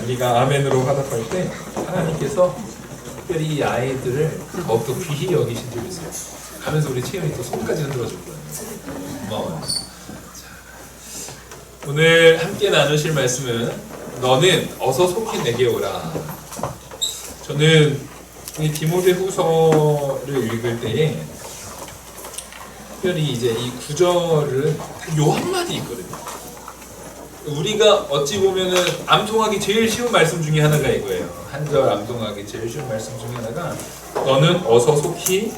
우리가 아멘으로 화답할 때 하나님께서 특별히 이 아이들을 더욱더 귀히 여기신 줄 있어요. 하면서 우리 채연이 또 손까지 흔들어 줄 거예요. 고마워요. 자, 오늘 함께 나누실 말씀은 너는 어서 속히 내게 오라. 저는 이 디모데후서를 읽을 때에 특별히 이제 이 구절은 요 한마디 있거든요. 우리가 어찌 보면은 암송하기 제일 쉬운 말씀 중에 하나가 이거예요. 한 절 암송하기 제일 쉬운 말씀 중에 하나가 너는 어서 속히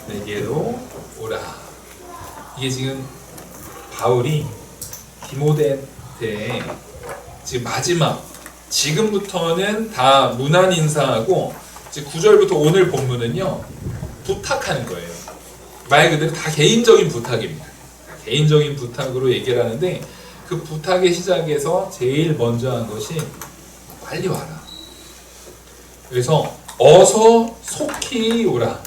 내게로 오라. 이게 지금 바울이 디모데한테 지금 마지막 지금부터는 다 문안 인사하고 이제 9절부터 오늘 본문은요 부탁하는 거예요. 말 그대로 다 개인적인 부탁입니다. 개인적인 부탁으로 얘기를 하는데 그 부탁의 시작에서 제일 먼저 한 것이 빨리 와라. 그래서 어서 속히 오라.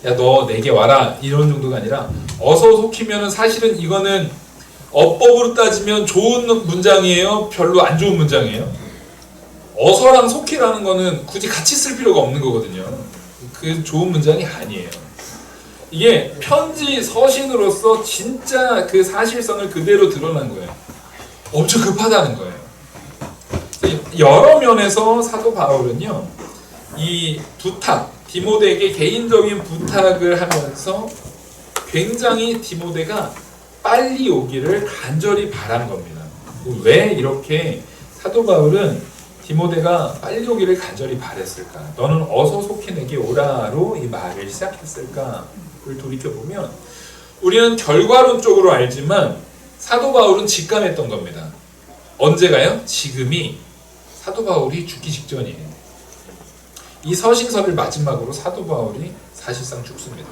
야, 너 내게 와라. 이런 정도가 아니라 어서 속히면은 사실은 이거는 어법으로 따지면 좋은 문장이에요? 별로 안 좋은 문장이에요? 어서랑 속히라는 거는 굳이 같이 쓸 필요가 없는 거거든요. 그 좋은 문장이 아니에요. 이게 편지 서신으로서 진짜 그 사실성을 그대로 드러난 거예요. 엄청 급하다는 거예요. 여러 면에서 사도 바울은요, 이 부탁, 디모데에게 개인적인 부탁을 하면서 굉장히 디모데가 빨리 오기를 간절히 바란 겁니다. 왜 이렇게 사도 바울은 디모데가 빨리 오기를 간절히 바랬을까? 너는 어서 속히 내게 오라로 이 말을 시작했을까를 돌이켜보면 우리는 결과론적으로 알지만 사도 바울은 직감했던 겁니다. 언제가요? 지금이 사도 바울이 죽기 직전이에요. 이 서신서를 마지막으로 사도 바울이 사실상 죽습니다.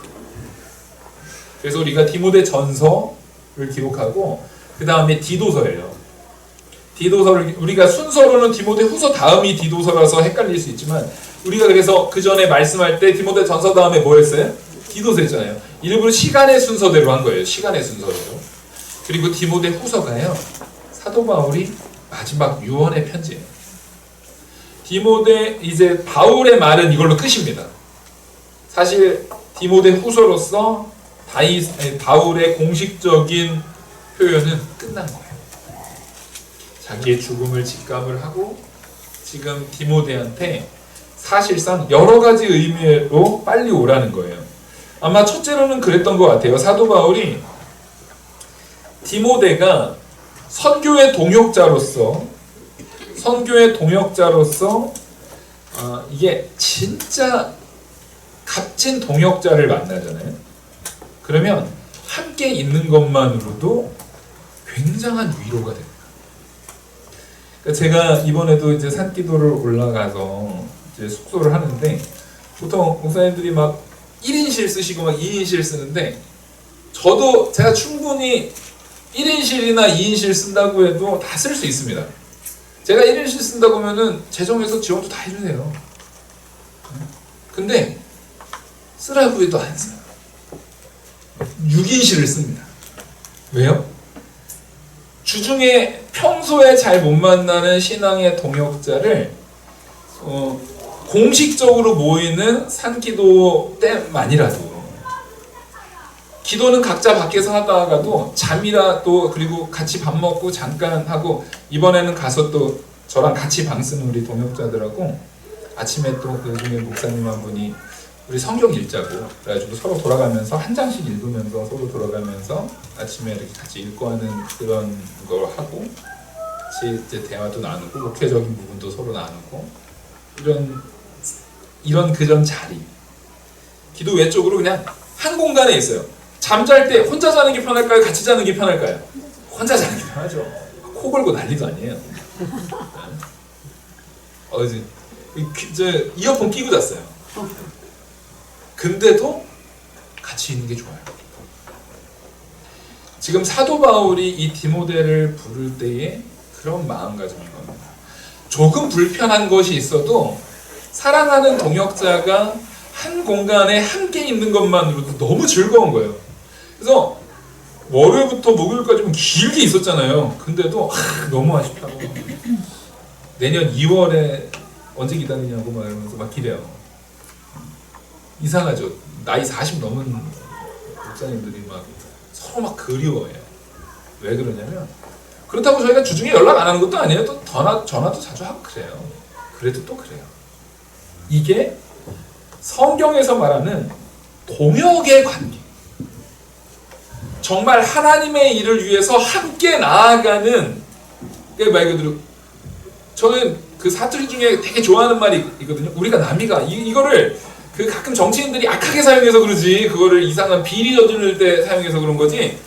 그래서 우리가 디모데 전서를 기록하고 그 다음에 디도서예요. 디도서를 우리가 순서로는 디모데 후서 다음이 디도서라서 헷갈릴 수 있지만 우리가 그래서 그 전에 말씀할 때 디모데 전서 다음에 뭐였어요? 디도서 했잖아요. 일부러 시간의 순서대로 한 거예요. 시간의 순서대로. 그리고 디모데 후서가요. 사도 바울이 마지막 유언의 편지예요. 디모데 이제 바울의 말은 이걸로 끝입니다. 사실 디모데 후서로서 바울의 공식적인 표현은 끝난 거예요. 자기의 죽음을 직감을 하고 지금 디모데한테 사실상 여러 가지 의미로 빨리 오라는 거예요. 아마 첫째로는 그랬던 것 같아요. 사도 바울이 디모데가 선교의 동역자로서 이게 진짜 값진 동역자를 만나잖아요. 그러면 함께 있는 것만으로도 굉장한 위로가 됩니다. 그러니까 제가 이번에도 이제 산기도를 올라가서 이제 숙소를 하는데 보통 목사님들이 막 1인실 쓰시고 막 2인실 쓰는데 저도 제가 충분히 1인실이나 2인실 쓴다고 해도 다 쓸 수 있습니다. 제가 1인실 쓴다고 하면은 재정에서 지원도 다 해주세요. 근데 쓰라고 해도 안 써요. 6인실을 씁니다. 왜요? 주중에 평소에 잘 못 만나는 신앙의 동역자를 공식적으로 모이는 산기도 때만이라도 기도는 각자 밖에서 하다가도 잠이라도 그리고 같이 밥 먹고 잠깐 하고 이번에는 가서 또 저랑 같이 방 쓰는 우리 동역자들하고 아침에 또 그 중에 목사님 한 분이 우리 성경 읽자고 그래가지고 서로 돌아가면서 한 장씩 읽으면서 서로 돌아가면서 아침에 이렇게 같이 읽고 하는 그런 걸 하고 같이 이제 대화도 나누고 목회적인 부분도 서로 나누고 이런 그런 자리 기도 외적으로 그냥 한 공간에 있어요. 잠잘 때 혼자 자는 게 편할까요? 같이 자는 게 편할까요? 혼자 자는 게 편하죠. 코 골고 난리도 아니에요. 이제 이어폰 끼고 잤어요. 근데도 같이 있는 게 좋아요. 지금 사도 바울이 이 디모데를 부를 때의 그런 마음가짐인 겁니다. 조금 불편한 것이 있어도 사랑하는 동역자가 한 공간에 함께 있는 것만으로도 너무 즐거운 거예요. 그래서 월요일부터 목요일까지 길게 있었잖아요. 근데도 너무 아쉽다고. 내년 2월에 언제 기다리냐고 막 이러면서 막 기대요. 이상하죠. 나이 40 넘은 목사님들이 막 서로 막 그리워해요. 왜 그러냐면 그렇다고 저희가 주중에 연락 안 하는 것도 아니에요. 또 전화도 자주 하고 그래요. 그래도 또 그래요. 이게 성경에서 말하는 동역의 관계. 정말 하나님의 일을 위해서 함께 나아가는, 말 그대로 저는 그 사투리 중에 되게 좋아하는 말이 있거든요. 우리가 남이가 이거를 그 가끔 정치인들이 악하게 사용해서 그러지, 그거를 이상한 비리 저지를 때 사용해서 그런 거지,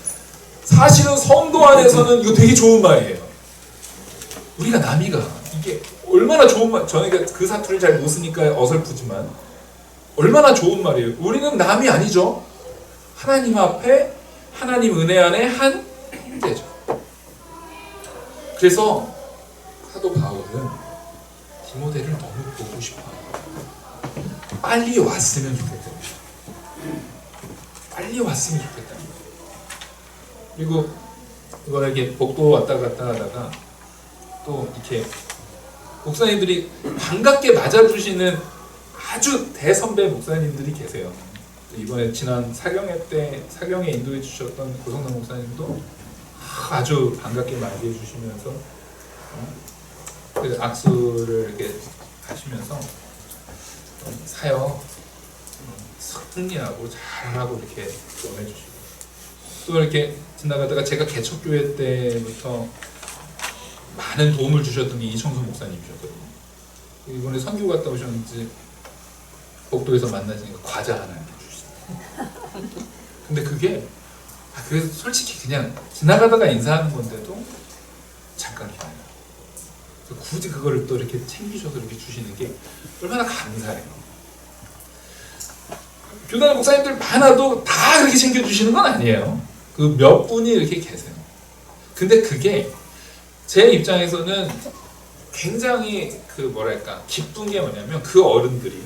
사실은 성도 안에서는 이거 되게 좋은 말이에요. 우리가 남이가, 이게 얼마나 좋은 말, 저는 그 사투리를 잘 못 쓰니까 어설프지만 얼마나 좋은 말이에요. 우리는 남이 아니죠. 하나님 앞에, 하나님 은혜 안에 한 형제죠. 그래서 사도 바울은 디모데를 너무 보고 싶어요. 빨리 왔으면 좋겠다. 빨리 왔으면 좋겠다. 그리고 이거 이렇게 복도 왔다 갔다 하다가 또 이렇게 목사님들이 반갑게 맞아주시는 아주 대선배 목사님들이 계세요. 이번에 지난 사경회 때 사경에 인도해 주셨던 고성남 목사님도 아주 반갑게 맞이해 주시면서 그 악수를 이렇게 하시면서 사역 승리하고 잘하고 이렇게 전해주시고, 또 이렇게 지나가다가 제가 개척교회 때부터 많은 도움을 주셨던 게 이청수 목사님이셨거든요. 이번에 선교 갔다 오셨는지 복도에서 만나시니까 과자 하나 이렇게 주시더라고요. 근데 그게 그래서 솔직히 그냥 지나가다가 인사하는 건데도 잠깐 기다려요. 굳이 그거를 또 이렇게 챙기셔서 이렇게 주시는 게 얼마나 감사해요. 교단의 목사님들 많아도 다 그렇게 챙겨주시는 건 아니에요. 그 몇 분이 이렇게 계세요. 근데 그게 제 입장에서는 굉장히 그 뭐랄까 기쁜 게 뭐냐면, 그 어른들이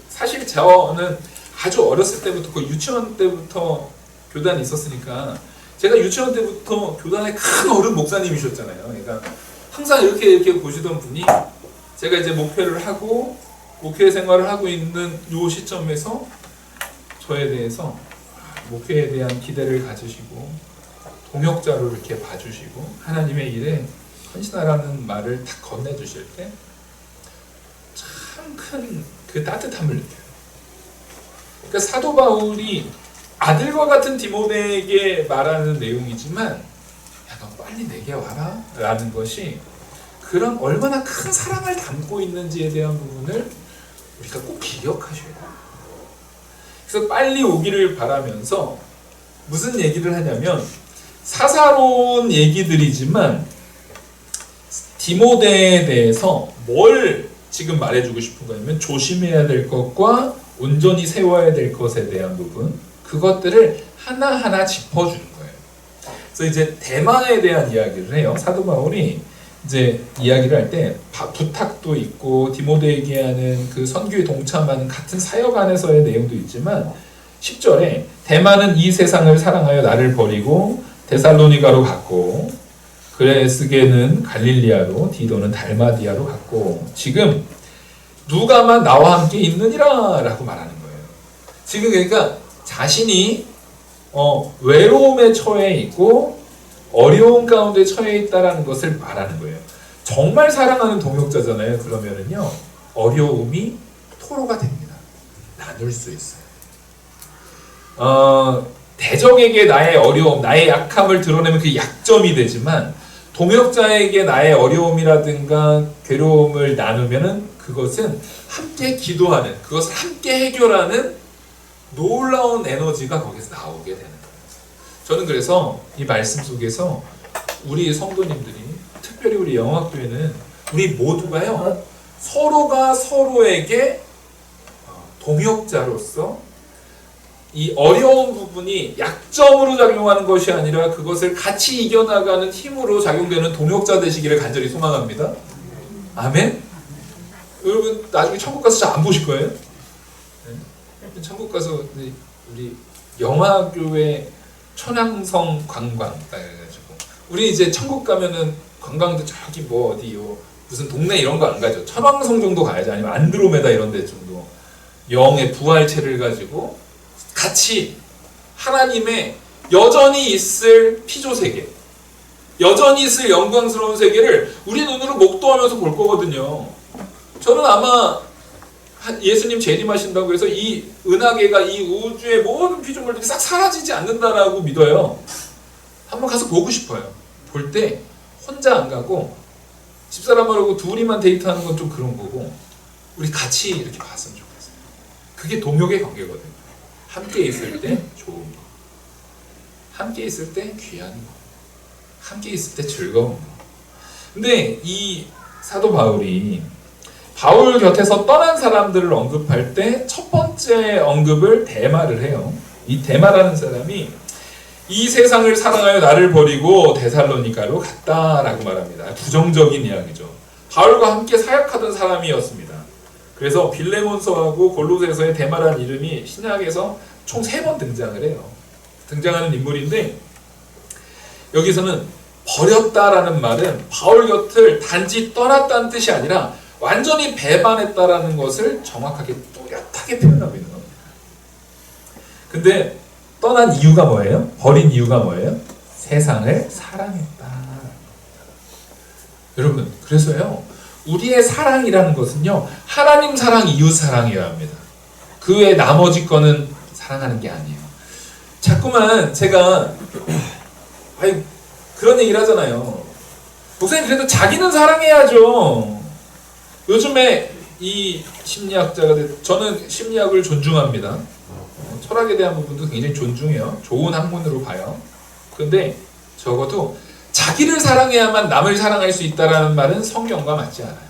사실 저는 아주 어렸을 때부터 그 유치원 때부터 교단에 있었으니까, 제가 유치원 때부터 교단의 큰 어른 목사님이셨잖아요. 그러니까 항상 이렇게 보시던 분이, 제가 이제 목회를 하고 목회 생활을 하고 있는 요 시점에서 저에 대해서 목회에 대한 기대를 가지시고 동역자로 이렇게 봐주시고 하나님의 일에 헌신하라는 말을 딱 건네주실 때 참 큰 그 따뜻함을 느껴요. 그러니까 사도 바울이 아들과 같은 디모데에게 말하는 내용이지만, 야, 너 빨리 내게 와라 라는 것이 그런 얼마나 큰 사랑을 담고 있는지에 대한 부분을 우리가 꼭 기억하셔야 돼요. 그래서 빨리 오기를 바라면서 무슨 얘기를 하냐면, 사사로운 얘기들이지만 디모데에 대해서 뭘 지금 말해주고 싶은 거냐면, 조심해야 될 것과 온전히 세워야 될 것에 대한 부분, 그것들을 하나하나 짚어주는 거예요. 그래서 이제 대마에 대한 이야기를 해요. 사도 바울이 이제 이야기를 할 때 부탁도 있고 디모데에게 하는 그 선교에 동참하는 같은 사역 안에서의 내용도 있지만, 10절에 대마는 이 세상을 사랑하여 나를 버리고 데살로니가로 갔고, 그레스게는 갈릴리아로, 디도는 달마디아로 갔고, 지금 누가만 나와 함께 있느니라 라고 말하는 거예요. 지금 그러니까 자신이 외로움에 처해 있고 어려운 가운데 처해 있다라는 것을 말하는 거예요. 정말 사랑하는 동역자잖아요. 그러면은요, 어려움이 토로가 됩니다. 나눌 수 있어요. 대적에게 나의 어려움, 나의 약함을 드러내면 그게 약점이 되지만, 동역자에게 나의 어려움이라든가 괴로움을 나누면은 그것은 함께 기도하는, 그것을 함께 해결하는 놀라운 에너지가 거기서 나오게 되는 거예요. 저는 그래서 이 말씀 속에서 우리 성도님들이, 특별히 우리 영화교회는 우리 모두가요, 서로가 서로에게 동역자로서 이 어려운 부분이 약점으로 작용하는 것이 아니라 그것을 같이 이겨나가는 힘으로 작용되는 동역자 되시기를 간절히 소망합니다. 아멘? 여러분 나중에 천국 가서 잘 안 보실 거예요? 네? 천국 가서 우리 영화교회 천왕성 관광 해가지고, 우리 이제 천국 가면은 관광도 저기 뭐 어디요, 무슨 동네 이런 거 안 가죠. 천왕성 정도 가야지. 아니면 안드로메다 이런 데 정도. 영의 부활체를 가지고 같이 하나님의 여전히 있을 피조 세계, 여전히 있을 영광스러운 세계를 우리 눈으로 목도하면서 볼 거거든요. 저는 아마 예수님 재림하신다고 해서 이 은하계가 이 우주의 모든 피조물들이 싹 사라지지 않는다라고 믿어요. 한번 가서 보고 싶어요. 볼 때 혼자 안 가고 집사람하고 둘이만 데이트하는 건 좀 그런 거고 우리 같이 이렇게 봤으면 좋겠어요. 그게 동역의 관계거든요. 함께 있을 때 좋은 거, 함께 있을 때 귀한 거, 함께 있을 때 즐거운 거. 근데 이 사도 바울이 바울 곁에서 떠난 사람들을 언급할 때 첫 번째 언급을 데마를 해요. 이 데마라는 사람이 이 세상을 사랑하여 나를 버리고 데살로니가로 갔다라고 말합니다. 부정적인 이야기죠. 바울과 함께 사역하던 사람이었습니다. 그래서 빌레몬서하고 골로새서의 데마라는 이름이 신약에서 총 3번 등장을 해요. 등장하는 인물인데 여기서는 버렸다라는 말은 바울 곁을 단지 떠났다는 뜻이 아니라 완전히 배반했다라는 것을 정확하게 뚜렷하게 표현하고 있는 겁니다. 근데 떠난 이유가 뭐예요? 버린 이유가 뭐예요? 세상을 사랑했다. 여러분, 그래서요, 우리의 사랑이라는 것은요, 하나님 사랑, 이웃 사랑이어야 합니다. 그 외에 나머지 거는 사랑하는 게 아니에요. 자꾸만 제가 그런 얘기를 하잖아요. 목사님, 그래도 자기는 사랑해야죠. 요즘에 이 심리학자가 저는 심리학을 존중합니다. 철학에 대한 부분도 굉장히 존중해요. 좋은 학문으로 봐요. 그런데 적어도 자기를 사랑해야만 남을 사랑할 수 있다는 말은 성경과 맞지 않아요.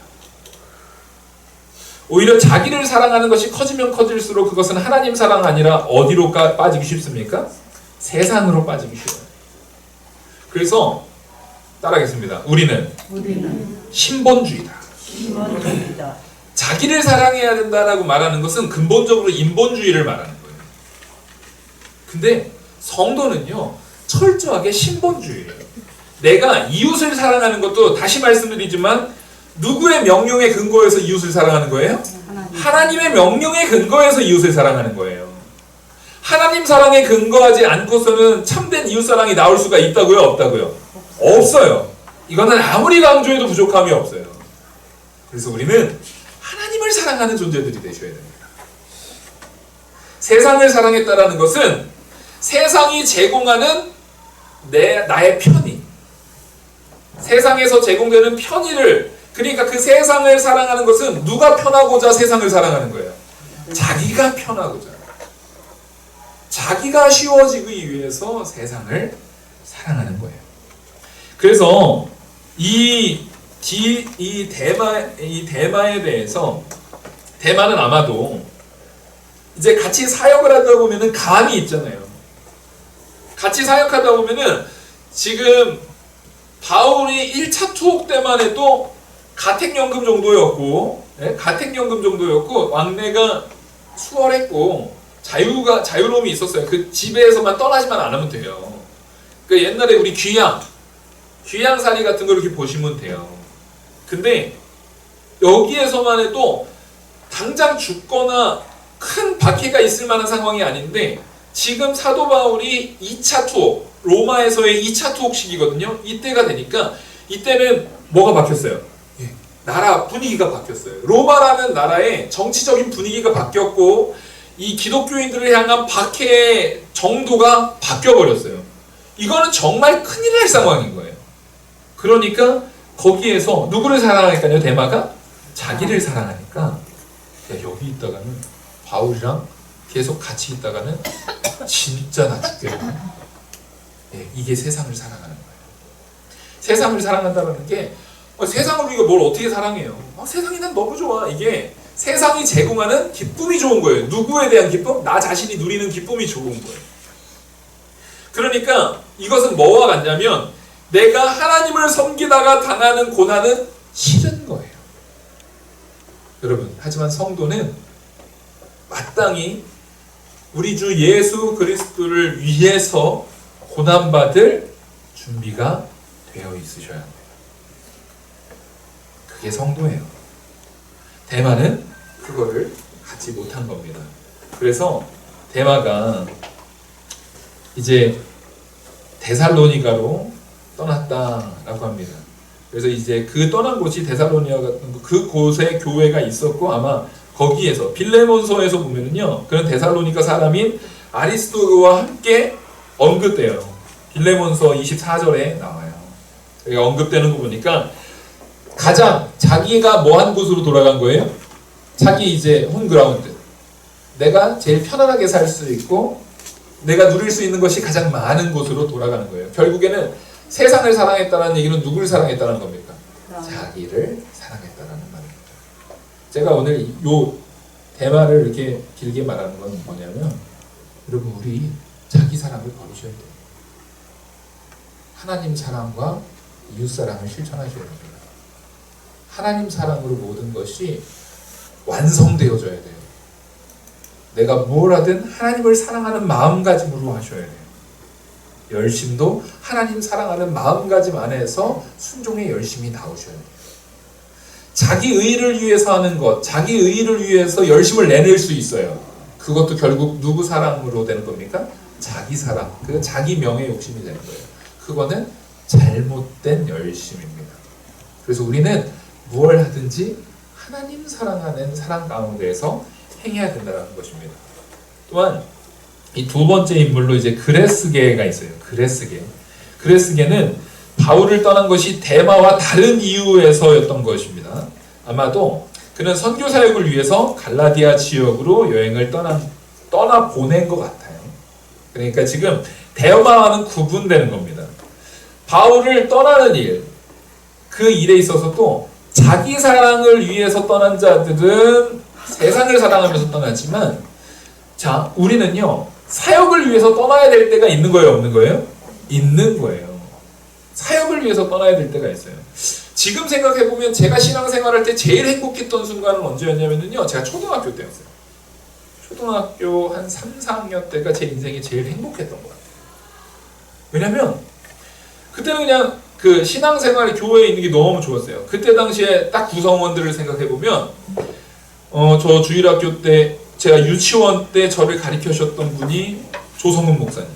오히려 자기를 사랑하는 것이 커지면 커질수록 그것은 하나님 사랑 아니라 어디로 빠지기 쉽습니까? 세상으로 빠지기 쉬워요. 그래서 따라하겠습니다. 우리는 신본주의다. 자기를 사랑해야 된다라고 말하는 것은 근본적으로 인본주의를 말하는 거예요. 근데 성도는요, 철저하게 신본주의예요. 내가 이웃을 사랑하는 것도 다시 말씀드리지만 누구의 명령에 근거해서 이웃을 사랑하는 거예요? 하나님의 명령에 근거해서 이웃을 사랑하는 거예요. 하나님 사랑에 근거하지 않고서는 참된 이웃 사랑이 나올 수가 있다고요? 없다고요? 없어요. 이거는 아무리 강조해도 부족함이 없어요. 그래서 우리는 하나님을 사랑하는 존재들이 되셔야 됩니다. 세상을 사랑했다라는 것은 세상이 제공하는 나의 편의, 세상에서 제공되는 편의를, 그러니까 그 세상을 사랑하는 것은 누가 편하고자 세상을 사랑하는 거예요? 자기가 편하고자, 자기가 쉬워지기 위해서 세상을 사랑하는 거예요. 그래서 이 대마에 대해서, 대마는 아마도 이제 같이 사역을 하다 보면은 감이 있잖아요. 같이 사역하다 보면은 지금 바울이 1차 투옥 때만 해도 가택연금 정도였고, 왕래가 수월했고, 자유로움이 있었어요. 그 집에서만 떠나지만 않으면 돼요. 그러니까 옛날에 우리 귀양살이 같은 걸 이렇게 보시면 돼요. 근데 여기에서만 해도 당장 죽거나 큰 박해가 있을 만한 상황이 아닌데, 지금 사도 바울이 2차 투옥, 로마에서의 2차 투옥 시기거든요. 이때가 되니까 이때는 뭐가 바뀌었어요? 나라 분위기가 바뀌었어요. 로마라는 나라의 정치적인 분위기가 바뀌었고 이 기독교인들을 향한 박해의 정도가 바뀌어버렸어요. 이거는 정말 큰일 날 상황인 거예요. 그러니까 거기에서 누구를 사랑하니까요? 대마가 자기를 사랑하니까, 야, 여기 있다가는 바울이랑 계속 같이 있다가는 진짜 나 죽겠구나. 이게 세상을 사랑하는 거예요. 세상을 사랑한다는 게 세상을 우리가 뭘 어떻게 사랑해요? 세상이 난 너무 좋아. 이게 세상이 제공하는 기쁨이 좋은 거예요. 누구에 대한 기쁨? 나 자신이 누리는 기쁨이 좋은 거예요. 그러니까 이것은 뭐와 같냐면 내가 하나님을 섬기다가 당하는 고난은 싫은 거예요. 여러분, 하지만 성도는 마땅히 우리 주 예수 그리스도를 위해서 고난받을 준비가 되어 있으셔야 합니다. 그게 성도예요. 대마는 그거를 갖지 못한 겁니다. 그래서 대마가 이제 데살로니가로 떠났다라고 합니다. 그래서 이제 그 떠난 곳이 데살로니가 같은 그 곳에 교회가 있었고, 아마 거기에서 빌레몬서에서 보면은요, 그런 데살로니가 사람인 아리스도와 함께 언급돼요. 빌레몬서 24절에 나와요. 언급되는 거 보니까 가장 자기가 뭐한 곳으로 돌아간 거예요? 자기 이제 홈그라운드, 내가 제일 편안하게 살 수 있고 내가 누릴 수 있는 것이 가장 많은 곳으로 돌아가는 거예요. 결국에는 세상을 사랑했다는 얘기는 누구를 사랑했다는 겁니까? 자기를 사랑했다는 말입니다. 제가 오늘 요 대마를 이렇게 길게 말하는 건 뭐냐면, 여러분, 우리 자기 사랑을 버리셔야 돼요. 하나님 사랑과 이웃 사랑을 실천하셔야 됩니다. 하나님 사랑으로 모든 것이 완성되어져야 돼요. 내가 뭘 하든 하나님을 사랑하는 마음가짐으로 하셔야 돼요. 열심도 하나님 사랑하는 마음가짐 안에서 순종의 열심이 나오셔야 돼요. 자기 의를 위해서 하는 것, 자기 의를 위해서 열심을 내낼 수 있어요. 그것도 결국 누구 사랑으로 되는 겁니까? 자기 사랑, 그 자기 명예 욕심이 되는 거예요. 그거는 잘못된 열심입니다. 그래서 우리는 무엇을 하든지 하나님 사랑하는 사랑 가운데에서 행해야 된다는 것입니다. 또한 이 두 번째 인물로 이제 그레스게가 있어요. 그레스게는 바울을 떠난 것이 대마와 다른 이유에서였던 것입니다. 아마도 그는 선교 사역을 위해서 갈라디아 지역으로 여행을 떠나 보낸 것 같아요. 그러니까 지금 대마와는 구분되는 겁니다. 바울을 떠나는 일, 그 일에 있어서 또 자기 사랑을 위해서 떠난 자들은 세상을 사랑하면서 떠났지만, 자, 우리는요, 사역을 위해서 떠나야 될 때가 있는 거예요, 없는 거예요? 있는 거예요. 사역을 위해서 떠나야 될 때가 있어요. 지금 생각해보면 제가 신앙생활할 때 제일 행복했던 순간은 언제였냐면요, 제가 초등학교 때였어요. 초등학교 한 3, 4학년 때가 제 인생이 제일 행복했던 것 같아요. 왜냐면 그때는 그냥 그 신앙생활 교회에 있는 게 너무 좋았어요. 그때 당시에 딱 구성원들을 생각해보면 저 주일학교 때 제가 유치원 때 저를 가르쳐주셨던 분이 조성은 목사님,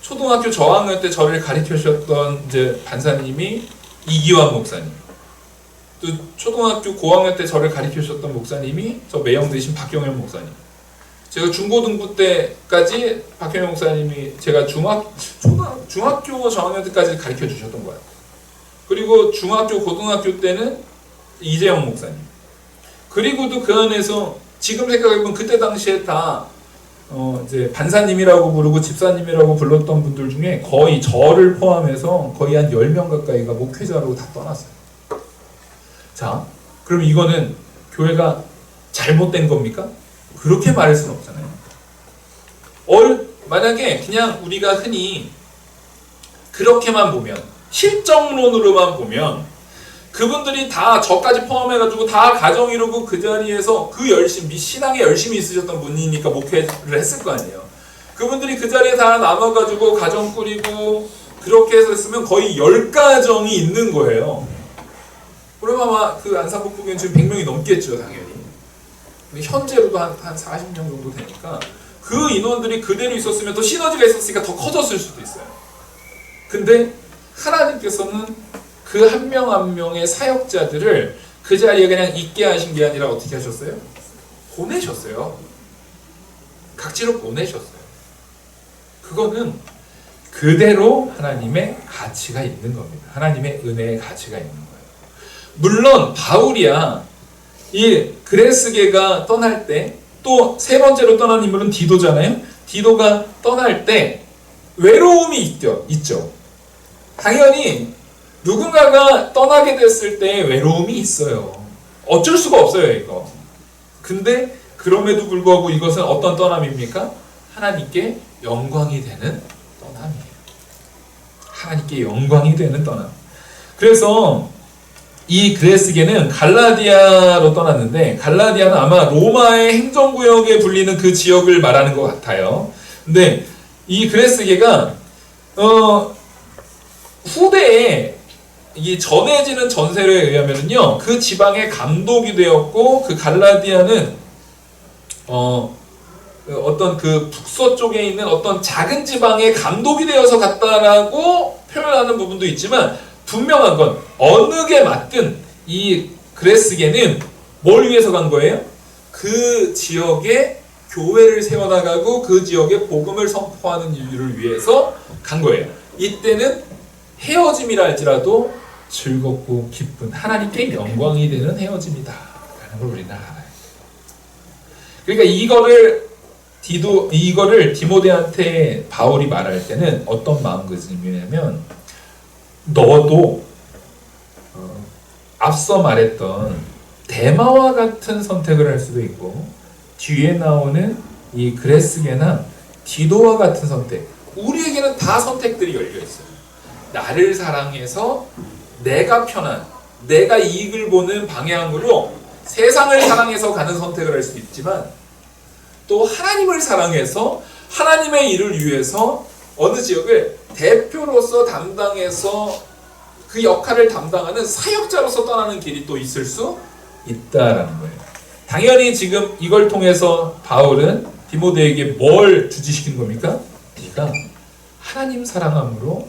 초등학교 저학년 때 저를 가르쳐주셨던 이제 반사님이 이기환 목사님, 또 초등학교 고학년 때 저를 가르쳐주셨던 목사님이 저 매형 되신 박경현 목사님, 제가 중고등부 때까지 박경현 목사님이 제가 중학교 저학년 때까지 가르쳐 주셨던 거예요. 그리고 중학교 고등학교 때는 이재영 목사님, 그리고도 그 안에서 지금 생각해보면 그때 당시에 다 이제 반사님이라고 부르고 집사님이라고 불렀던 분들 중에 거의 저를 포함해서 거의 한 10명 가까이가 목회자로 다 떠났어요. 자, 그럼 이거는 교회가 잘못된 겁니까? 그렇게 말할 수는 없잖아요. 만약에 그냥 우리가 흔히 그렇게만 보면, 실정론으로만 보면, 그분들이 다 저까지 포함해가지고 다 가정 이루고 그 자리에서 그 열심, 신앙에 열심히 있으셨던 분이니까 목회를 했을 거 아니에요. 그분들이 그 자리에 다 남아가지고 가정 꾸리고 그렇게 해서 했으면 거의 10가정이 있는 거예요. 그럼 아마 그 안산북부교회는 지금 100명이 넘겠죠, 당연히. 근데 현재로도 한 40명 정도 되니까 그 인원들이 그대로 있었으면 더 시너지가 있었으니까 더 커졌을 수도 있어요. 근데 하나님께서는 그 한 명 한 명의 사역자들을 그 자리에 그냥 있게 하신 게 아니라 어떻게 하셨어요? 보내셨어요. 각지로 보내셨어요. 그거는 그대로 하나님의 가치가 있는 겁니다. 하나님의 은혜의 가치가 있는 거예요. 물론 바울이야, 이 그레스게가 떠날 때, 또 세 번째로 떠난 인물은 디도잖아요. 디도가 떠날 때 외로움이 있죠. 당연히 누군가가 떠나게 됐을 때 외로움이 있어요. 어쩔 수가 없어요, 이거. 근데 그럼에도 불구하고 이것은 어떤 떠남입니까? 하나님께 영광이 되는 떠남이에요. 하나님께 영광이 되는 떠남. 그래서 이 그레스게는 갈라디아로 떠났는데, 갈라디아는 아마 로마의 행정구역에 불리는 그 지역을 말하는 것 같아요. 근데 이 그레스게가 후대에 이 전해지는 전설에 의하면은요, 그 지방의 감독이 되었고, 그 갈라디아는 어떤 그 북서쪽에 있는 어떤 작은 지방의 감독이 되어서 갔다라고 표현하는 부분도 있지만, 분명한 건 어느 게 맞든 이 그레스게는 뭘 위해서 간 거예요? 그 지역에 교회를 세워나가고 그 지역에 복음을 선포하는 일을 위해서 간 거예요. 이때는 헤어짐이라 할지라도 즐겁고 기쁜 하나님께 영광이 되는 헤어짐이다 라는 걸 우리는 알아요. 그러니까 이거를 디모데한테 바울이 말할 때는 어떤 마음가짐이냐면, 너도 앞서 말했던 데마와 같은 선택을 할 수도 있고, 뒤에 나오는 이 그레스게나 디도와 같은 선택, 우리에게는 다 선택들이 열려 있어요. 나를 사랑해서 내가 편한, 내가 이익을 보는 방향으로 세상을 사랑해서 가는 선택을 할 수 있지만, 또 하나님을 사랑해서 하나님의 일을 위해서 어느 지역을 대표로서 담당해서 그 역할을 담당하는 사역자로서 떠나는 길이 또 있을 수 있다라는 거예요. 당연히 지금 이걸 통해서 바울은 디모데에게 뭘 주지시킨 겁니까? 네가 하나님 사랑함으로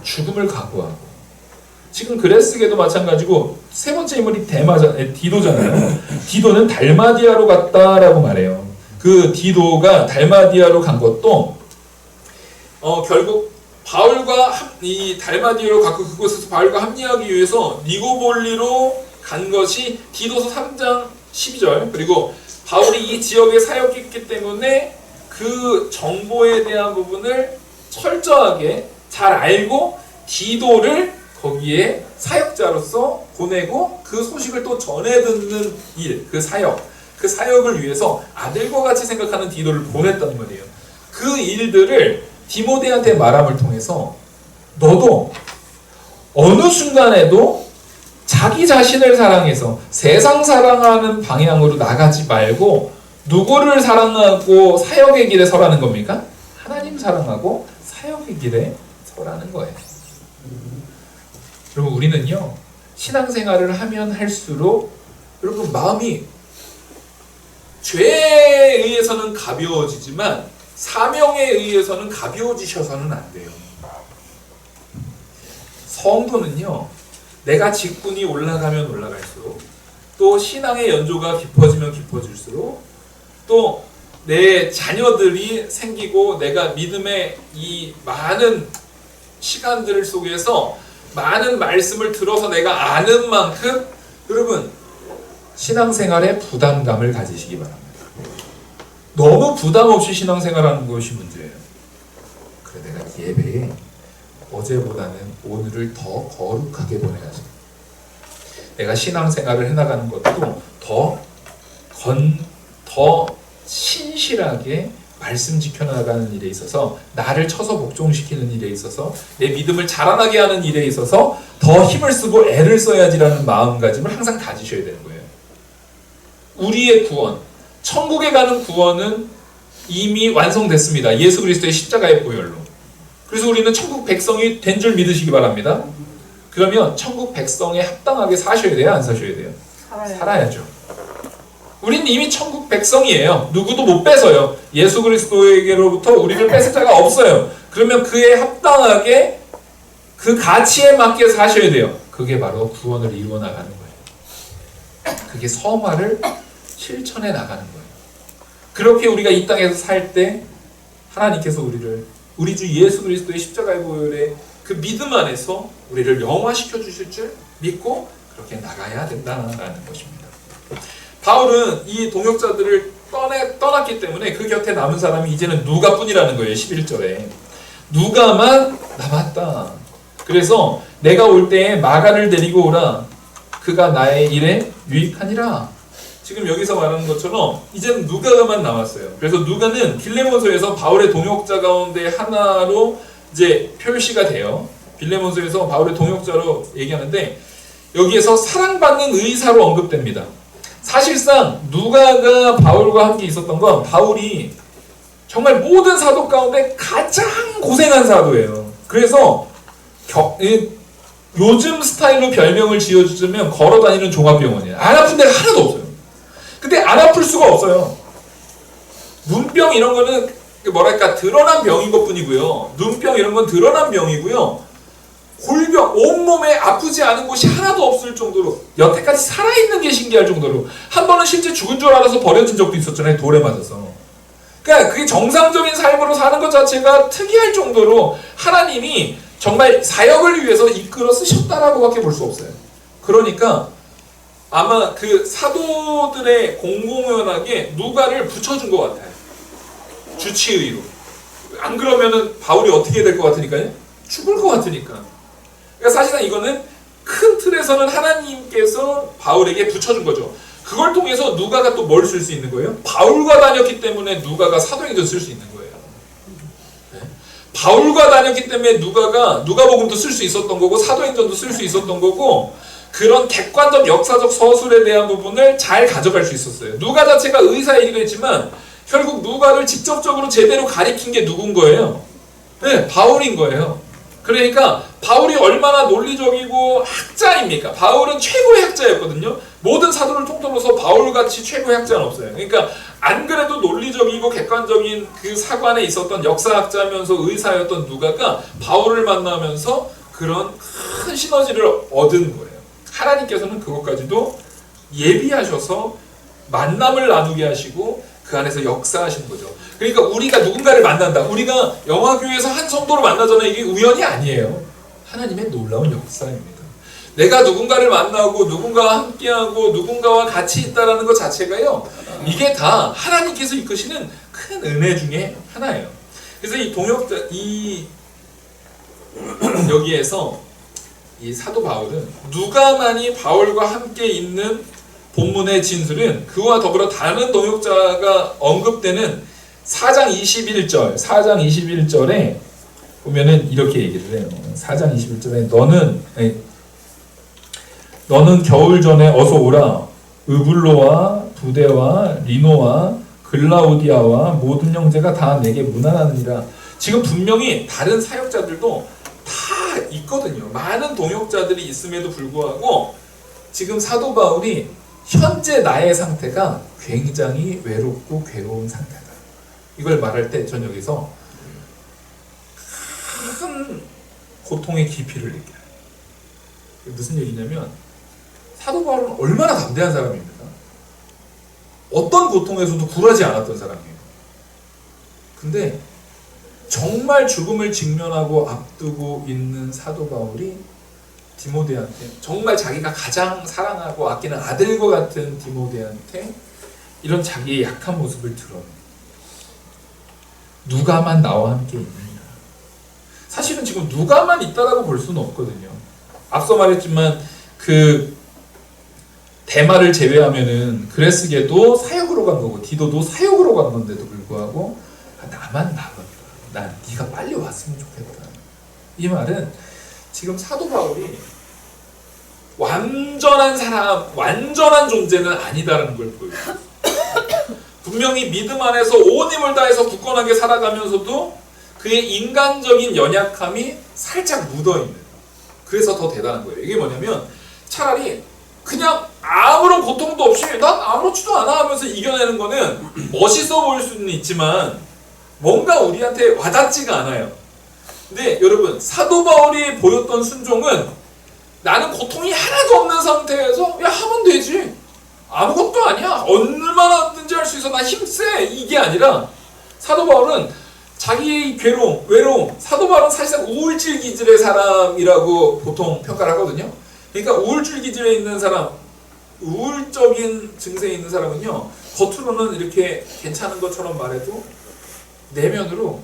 죽음을 각오하고, 지금 그레스게도 마찬가지고 세 번째 인물이 디도잖아요. 디도는 달마디아로 갔다라고 말해요. 그 디도가 달마디아로 간 것도 결국 바울과 이 달마디아로 갔고, 그곳에서 바울과 합리하기 위해서 니고볼리로 간 것이 디도서 3장 12절, 그리고 바울이 이 지역에 사역했기 때문에 그 정보에 대한 부분을 철저하게 잘 알고 디도를 거기에 사역자로서 보내고 그 소식을 또 전해 듣는 일, 그 사역을 위해서 아들과 같이 생각하는 디도를 보냈단 말이에요. 그 일들을 디모데한테 말함을 통해서 너도 어느 순간에도 자기 자신을 사랑해서 세상 사랑하는 방향으로 나가지 말고, 누구를 사랑하고 사역의 길에 서라는 겁니까? 하나님 사랑하고 사역의 길에 서라는 거예요. 여러분, 우리는요, 신앙생활을 하면 할수록 여러분 마음이 죄에 의해서는 가벼워지지만 사명에 의해서는 가벼워지셔서는 안 돼요. 성도는요, 내가 직분이 올라가면 올라갈수록, 또 신앙의 연조가 깊어지면 깊어질수록, 또 내 자녀들이 생기고 내가 믿음의 이 많은 시간들 속에서 많은 말씀을 들어서 내가 아는 만큼, 여러분, 신앙생활에 부담감을 가지시기 바랍니다. 너무 부담 없이 신앙생활하는 것이 문제예요. 그래, 내가 예배에 어제보다는 오늘을 더 거룩하게 보내야지. 내가 신앙생활을 해나가는 것도 더 신실하게 말씀 지켜나가는 일에 있어서, 나를 쳐서 복종시키는 일에 있어서, 내 믿음을 자라나게 하는 일에 있어서 더 힘을 쓰고 애를 써야지라는 마음가짐을 항상 가지셔야 되는 거예요. 우리의 구원, 천국에 가는 구원은 이미 완성됐습니다. 예수 그리스도의 십자가의 보혈로. 그래서 우리는 천국 백성이 된 줄 믿으시기 바랍니다. 그러면 천국 백성에 합당하게 사셔야 돼요? 안 사셔야 돼요? 살아야죠. 우리는 이미 천국 백성이에요. 누구도 못 뺏어요. 예수 그리스도에게로부터 우리를 뺏을 자가 없어요. 그러면 그에 합당하게 그 가치에 맞게 사셔야 돼요. 그게 바로 구원을 이루어 나가는 거예요. 그게 성화를 실천해 나가는 거예요. 그렇게 우리가 이 땅에서 살 때 하나님께서 우리 주 예수 그리스도의 십자가의 보혈의 그 믿음 안에서 우리를 영화시켜 주실 줄 믿고 그렇게 나가야 된다는 것입니다. 바울은 이 동역자들을 떠났기 때문에 그 곁에 남은 사람이 이제는 누가뿐이라는 거예요. 11절에 누가만 남았다. 그래서 내가 올 때에 마가를 데리고 오라. 그가 나의 일에 유익하니라. 지금 여기서 말하는 것처럼 이제는 누가만 남았어요. 그래서 누가는 빌레몬서에서 바울의 동역자 가운데 하나로 이제 표시가 돼요. 빌레몬서에서 바울의 동역자로 얘기하는데 여기에서 사랑받는 의사로 언급됩니다. 사실상 누가가 바울과 함께 있었던 건 바울이 정말 모든 사도 가운데 가장 고생한 사도예요. 그래서 요즘 스타일로 별명을 지어주자면 걸어다니는 종합병원이에요. 안 아픈 데가 하나도 없어요. 근데 안 아플 수가 없어요. 눈병 이런 거는 뭐랄까 드러난 병인 것뿐이고요. 눈병 이런 건 드러난 병이고요. 골병, 온몸에 아프지 않은 곳이 하나도 없을 정도로 여태까지 살아있는 게 신기할 정도로 한 번은 실제 죽은 줄 알아서 버려진 적도 있었잖아요. 돌에 맞아서. 그러니까 그게 정상적인 삶으로 사는 것 자체가 특이할 정도로 하나님이 정말 사역을 위해서 이끌어 쓰셨다라고밖에 볼 수 없어요. 그러니까 아마 그 사도들의 공공연하게 누가를 붙여준 것 같아요. 주치의로. 안 그러면은 바울이 어떻게 될 것 같으니까요? 죽을 것 같으니까. 그러니까 사실은 이거는 큰 틀에서는 하나님께서 바울에게 붙여준 거죠. 그걸 통해서 누가가 또 뭘 쓸 수 있는 거예요? 바울과 다녔기 때문에 누가가 사도행전 쓸 수 있는 거예요. 네? 바울과 다녔기 때문에 누가가 누가복음도 쓸 수 있었던 거고 사도행전도 쓸 수 있었던 거고 그런 객관적 역사적 서술에 대한 부분을 잘 가져갈 수 있었어요. 누가 자체가 의사이기도 했지만 결국 누가를 직접적으로 제대로 가리킨 게 누군 거예요? 네, 바울인 거예요. 그러니까 바울이 얼마나 논리적이고 학자입니까? 바울은 최고의 학자였거든요. 모든 사도를 통틀어서 바울같이 최고의 학자는 없어요. 그러니까 안 그래도 논리적이고 객관적인 그 사관에 있었던 역사학자면서 의사였던 누가가 바울을 만나면서 그런 큰 시너지를 얻은 거예요. 하나님께서는 그것까지도 예비하셔서 만남을 나누게 하시고 그 안에서 역사하시는 거죠. 그러니까 우리가 누군가를 만난다. 우리가 영화교회에서 한 성도를 만나잖아요. 이게 우연이 아니에요. 하나님의 놀라운 역사입니다. 내가 누군가를 만나고 누군가와 함께하고 누군가와 같이 있다는 것 자체가요. 이게 다 하나님께서 이끄시는 큰 은혜 중에 하나예요. 그래서 이 동역자 여기에서 이 사도 바울은 누가만이 바울과 함께 있는 본문의 진술은 그와 더불어 다른 동역자가 언급되는 4장 21절에 보면은 이렇게 얘기를 해요. 4장 21절에 너는 겨울 전에 어서 오라. 으블로와 부데와 리노와 글라우디아와 모든 형제가 다 내게 문안하느니라. 지금 분명히 다른 사역자들도 다 있거든요. 많은 동역자들이 있음에도 불구하고 지금 사도 바울이 현재 나의 상태가 굉장히 외롭고 괴로운 상태다. 이걸 말할 때 전 여기서 큰 고통의 깊이를 느껴요. 무슨 얘기냐면 사도 바울은 얼마나 담대한 사람입니까? 어떤 고통에서도 굴하지 않았던 사람이에요. 근데 정말 죽음을 직면하고 앞두고 있는 사도 바울이 디모데한테 정말 자기가 가장 사랑하고 아끼는 아들과 같은 디모데한테 이런 자기의 약한 모습을 드러내요. 누가만 나와 함께 있느냐. 사실은 지금 누가만 있다라고 볼 수는 없거든요. 앞서 말했지만 그 데마를 제외하면은 그레스게도 사역으로 간 거고 디도도 사역으로 간 건데도 불구하고 나만 나갔다. 난 네가 빨리 왔으면 좋겠다. 이 말은 지금 사도 바울이 완전한 사람, 완전한 존재는 아니다라는 걸 보여요. 분명히 믿음 안에서 온 힘을 다해서 굳건하게 살아가면서도 그의 인간적인 연약함이 살짝 묻어있는. 그래서 더 대단한 거예요. 이게 뭐냐면 차라리 그냥 아무런 고통도 없이 난 아무렇지도 않아 하면서 이겨내는 거는 멋있어 보일 수는 있지만 뭔가 우리한테 와닿지가 않아요. 근데 여러분 사도 바울이 보였던 순종은 나는 고통이 하나도 없는 상태에서 야 하면 되지. 아무것도 아니야. 얼마나든지 할 수 있어. 나 힘세. 이게 아니라 사도 바울은 자기의 괴로움, 외로움. 사도 바울은 사실상 우울증 기질의 사람이라고 보통 평가를 하거든요. 그러니까 우울증 기질에 있는 사람, 우울적인 증세에 있는 사람은요. 겉으로는 이렇게 괜찮은 것처럼 말해도 내면으로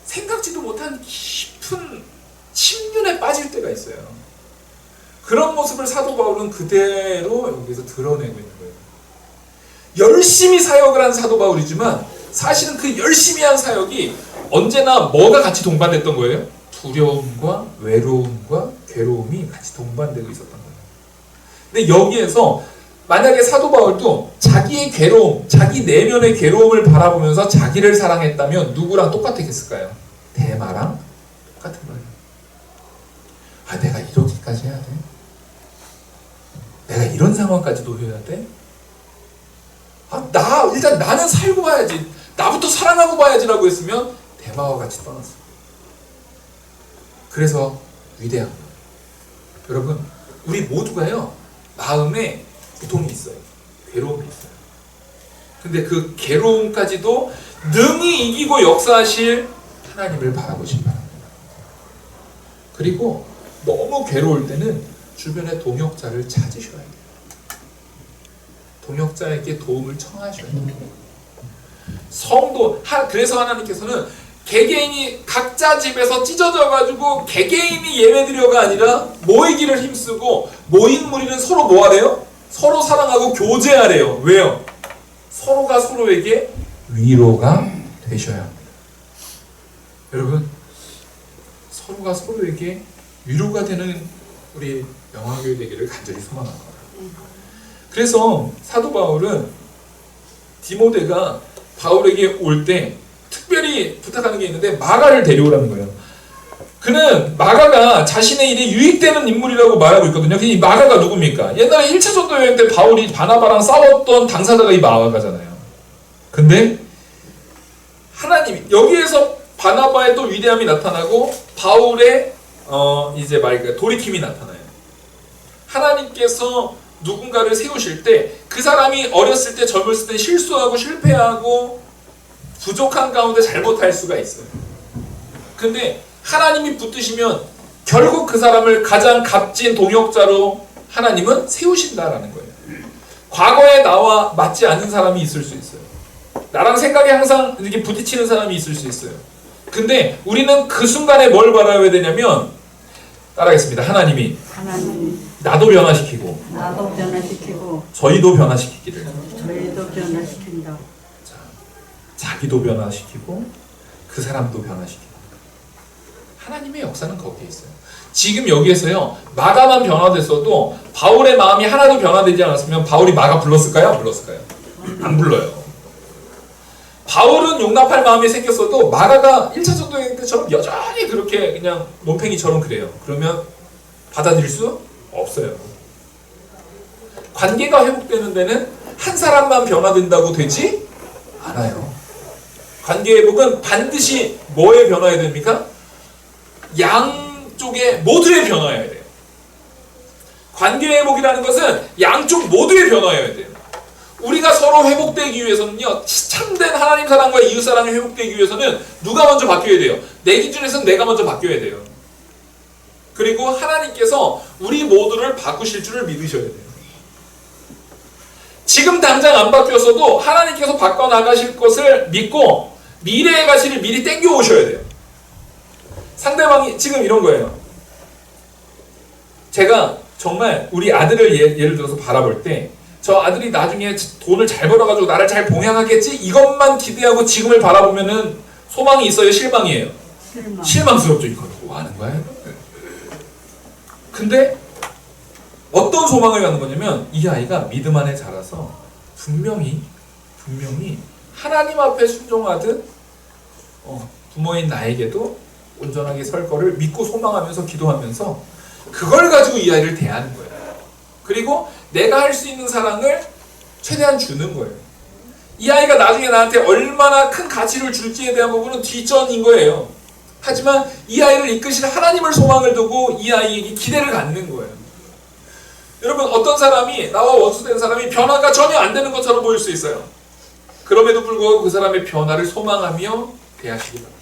생각지도 못한 깊은 침륜에 빠질 때가 있어요. 그런 모습을 사도 바울은 그대로 여기서 드러내고 있는 거예요. 열심히 사역을 한 사도 바울이지만 사실은 그 열심히 한 사역이 언제나 뭐가 같이 동반됐던 거예요? 두려움과 외로움과 괴로움이 같이 동반되고 있었던 거예요. 근데 여기에서 만약에 사도 바울도 자기의 괴로움, 자기 내면의 괴로움을 바라보면서 자기를 사랑했다면 누구랑 똑같았을까요? 데마랑 똑같은 거예요. 아, 내가 이렇게까지 이렇게까지 해야 돼? 내가 이런 상황까지 놓여야 돼? 일단 나는 살고 봐야지. 나부터 사랑하고 봐야지라고 했으면 대마와 같이 떠났어. 그래서 위대한 거예요. 여러분, 우리 모두가요, 마음에 고통이 있어요. 괴로움이 있어요. 근데 그 괴로움까지도 능히 이기고 역사하실 하나님을 바라보시기 바랍니다. 그리고 너무 괴로울 때는 주변에 동역자를 찾으셔야 돼요. 동역자에게 도움을 청하셔야 돼요. 그래서 하나님께서는 개개인이 각자 집에서 찢어져가지고 개개인이 예배드려가 아니라 모이기를 힘쓰고 모인 무리는 서로 뭐 하래요? 서로 사랑하고 교제하래요. 왜요? 서로가 서로에게 위로가 되셔야 합니다. 여러분, 서로가 서로에게 위로가 되는 우리 영화교회 되기를 간절히 소망합니다. 그래서 사도 바울은 디모데가 바울에게 올 때 특별히 부탁하는 게 있는데 마가를 데려오라는 거예요. 그는 마가가 자신의 일에 유익되는 인물이라고 말하고 있거든요. 이 마가가 누굽니까? 옛날에 1차 전도 여행 때 바울이 바나바랑 싸웠던 당사자가 이 마가잖아요. 근데 하나님이 여기에서 바나바의 또 위대함이 나타나고 바울의 이제 말그 돌이킴이 나타나요. 하나님께서 누군가를 세우실 때 그 사람이 어렸을 때 젊었을 때 실수하고 실패하고 부족한 가운데 잘못할 수가 있어요. 근데 하나님이 붙드시면 결국 그 사람을 가장 값진 동역자로 하나님은 세우신다라는 거예요. 과거에 나와 맞지 않는 사람이 있을 수 있어요. 나랑 생각이 항상 이렇게 부딪히는 사람이 있을 수 있어요. 근데 우리는 그 순간에 뭘 바라야 되냐면, 따라하겠습니다. 하나님이 나도 변화시키고 저희도 변화시키기를. 저희도 변화시킨다. 자기도 변화시키고 그 사람도 변화시키고. 하나님의 역사는 거기에 있어요. 지금 여기에서요, 마가만 변화됐어도 바울의 마음이 하나도 변화되지 않았으면 바울이 마가 불렀을까요? 안 불렀을까요? 안 불러요. 바울은 용납할 마음이 생겼어도 마가가 1차 전도여행 때처럼 여전히 그렇게 그냥 논팽이처럼 그래요. 그러면 받아들일 수 없어요. 관계가 회복되는 데는 한 사람만 변화된다고 되지 않아요. 관계 회복은 반드시 뭐에 변화해야 됩니까? 양쪽에 모두에 변화해야 돼요. 관계 회복이라는 것은 양쪽 모두에 변화해야 돼요. 우리가 서로 회복되기 위해서는요, 참된 하나님 사랑과 이웃 사랑이 회복되기 위해서는 누가 먼저 바뀌어야 돼요? 내 기준에서는 내가 먼저 바뀌어야 돼요. 그리고 하나님께서 우리 모두를 바꾸실 줄을 믿으셔야 돼요. 지금 당장 안 바뀌었어도 하나님께서 바꿔나가실 것을 믿고 미래의 가시를 미리 땡겨 오셔야 돼요. 상대방이 지금 이런 거예요. 제가 정말 우리 아들을 예를 들어서 바라볼 때, 저 아들이 나중에 돈을 잘 벌어가지고 나를 잘 봉양하겠지? 이것만 기대하고 지금을 바라보면은 소망이 있어요? 실망이에요? 실망스럽죠. 이거 뭐 하는 거야? 근데 어떤 소망을 갖는 거냐면, 이 아이가 믿음 안에 자라서 분명히 하나님 앞에 순종하듯 부모인 나에게도 온전하게 설 거를 믿고 소망하면서 기도하면서 그걸 가지고 이 아이를 대하는 거예요. 그리고 내가 할 수 있는 사랑을 최대한 주는 거예요. 이 아이가 나중에 나한테 얼마나 큰 가치를 줄지에 대한 부분은 뒷전인 거예요. 하지만 이 아이를 이끄실 하나님을 소망을 두고 이 아이에게 기대를 갖는 거예요. 여러분, 어떤 사람이, 나와 원수된 사람이 변화가 전혀 안 되는 것처럼 보일 수 있어요. 그럼에도 불구하고 그 사람의 변화를 소망하며 대하시기 바랍니다.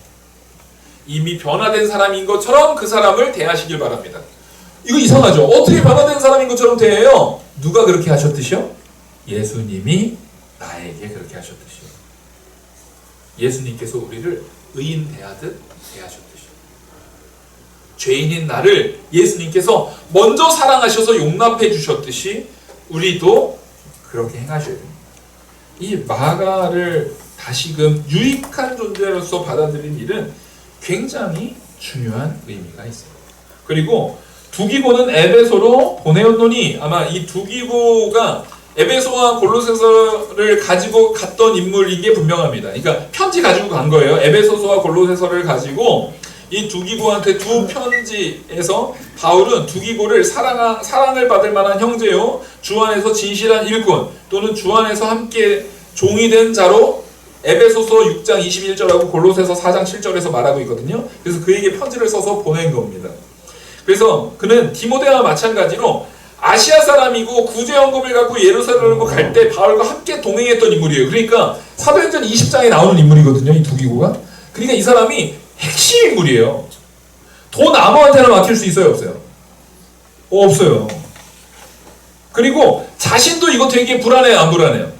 이미 변화된 사람인 것처럼 그 사람을 대하시길 바랍니다. 이거 이상하죠? 어떻게 변화된 사람인 것처럼 대해요? 누가 그렇게 하셨듯이요? 예수님이 나에게 그렇게 하셨듯이요. 예수님께서 우리를 의인 대하듯 대하셨듯이요. 죄인인 나를 예수님께서 먼저 사랑하셔서 용납해 주셨듯이 우리도 그렇게 행하셔야 됩니다. 이 마가를 다시금 유익한 존재로서 받아들인 일은 굉장히 중요한 의미가 있습니다. 그리고 두기고는 에베소로 보내었노니, 아마 이 두기고가 에베소와 골로새서를 가지고 갔던 인물인 게 분명합니다. 그러니까 편지 가지고 간 거예요. 에베소서와 골로새서를 가지고 이 두기고한테 두 편지에서 바울은 두기고를 사랑을 받을 만한 형제요, 주 안에서 진실한 일꾼 또는 주 안에서 함께 종이 된 자로 에베소서 6장 21절하고 골로새서 4장 7절에서 말하고 있거든요. 그래서 그에게 편지를 써서 보낸 겁니다. 그래서 그는 디모데와 마찬가지로 아시아 사람이고 구제 연금을 갖고 예루살렘으로 갈 때 바울과 함께 동행했던 인물이에요. 그러니까 사도행전 20장에 나오는 인물이거든요, 이 두기고가. 그러니까 이 사람이 핵심 인물이에요. 돈 아무한테나 맡길 수 있어요, 없어요? 없어요. 그리고 자신도 이거 되게 불안해요, 안 불안해요?